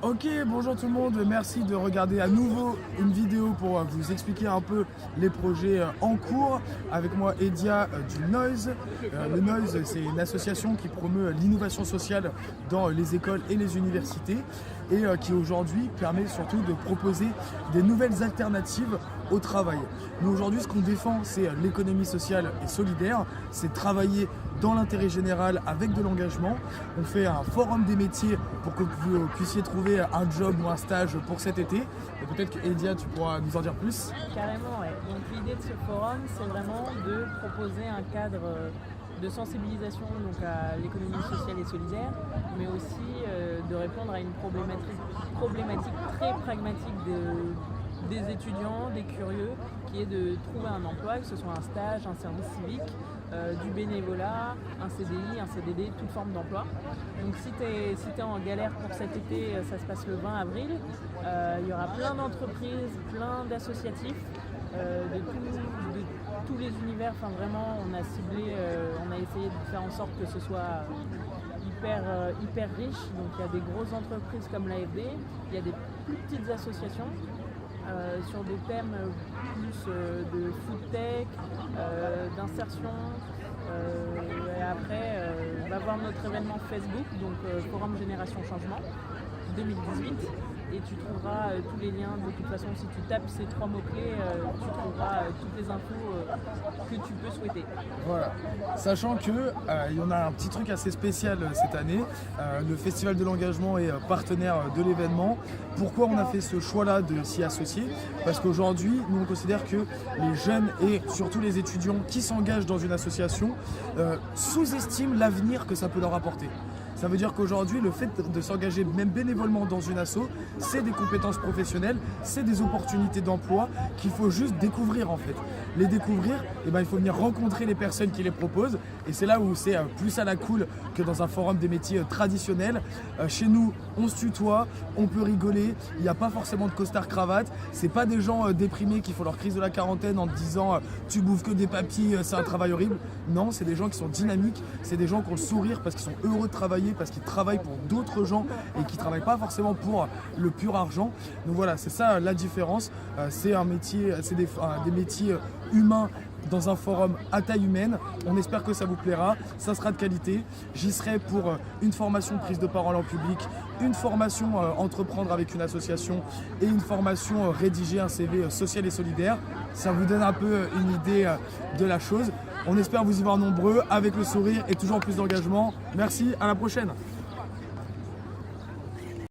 Ok, bonjour tout le monde, merci de regarder à nouveau une vidéo pour vous expliquer un peu les projets en cours. Avec moi Edia du Noise. Le Noise, c'est une association qui promeut l'innovation sociale dans les écoles et les universités et qui aujourd'hui permet surtout de proposer des nouvelles alternatives au travail. Nous aujourd'hui ce qu'on défend c'est l'économie sociale et solidaire, c'est travailler dans l'intérêt général avec de l'engagement. On fait un forum des métiers pour que vous puissiez trouver un job ou un stage pour cet été. Et peut-être que Edia, tu pourras nous en dire plus. Carrément, ouais. Donc l'idée de ce forum, c'est vraiment de proposer un cadre de sensibilisation donc à l'économie sociale et solidaire, mais aussi de répondre à une problématique très pragmatique des étudiants, des curieux, qui est de trouver un emploi, que ce soit un stage, un service civique, du bénévolat, un CDI, un CDD, toute forme d'emploi. Donc si tu es en galère pour cet été, ça se passe le 20 avril. Il y aura plein d'entreprises, plein d'associatifs, de tous les univers. Enfin vraiment, on a ciblé, on a essayé de faire en sorte que ce soit hyper riche. Donc il y a des grosses entreprises comme l'AFD, il y a des plus petites associations. Sur des thèmes plus de food tech, d'insertion. Et après, on va voir notre événement Facebook, donc Forum Génération Changement 2018. Et tu trouveras tous les liens. De toute façon, si tu tapes ces 3 mots-clés, tu trouveras toutes les infos que tu peux souhaiter. Voilà. Sachant qu'il y en a un petit truc assez spécial cette année. Le Festival de l'engagement est partenaire de l'événement. Pourquoi on a fait ce choix-là de s'y associer? Parce qu'aujourd'hui, nous on considère que les jeunes et surtout les étudiants qui s'engagent dans une association sous-estiment l'avenir que ça peut leur apporter. Ça veut dire qu'aujourd'hui, le fait de s'engager même bénévolement dans une asso, c'est des compétences professionnelles, c'est des opportunités d'emploi qu'il faut juste découvrir en fait. Les découvrir, il faut venir rencontrer les personnes qui les proposent et c'est là où c'est plus à la cool que dans un forum des métiers traditionnels. Chez nous, on se tutoie, on peut rigoler, il n'y a pas forcément de costard-cravate, c'est pas des gens déprimés qui font leur crise de la quarantaine en te disant tu bouffes que des papiers, c'est un travail horrible. Non, c'est des gens qui sont dynamiques, c'est des gens qui ont le sourire parce qu'ils sont heureux de travailler, parce qu'ils travaillent pour d'autres gens et qui ne travaillent pas forcément pour le pur argent. Donc voilà, c'est ça la différence. C'est un métier, c'est des métiers humains dans un forum à taille humaine. On espère que ça vous plaira, ça sera de qualité. J'y serai pour une formation prise de parole en public, une formation entreprendre avec une association et une formation rédiger un CV social et solidaire. Ça vous donne un peu une idée de la chose. On espère vous y voir nombreux avec le sourire et toujours plus d'engagement. Merci, à la prochaine.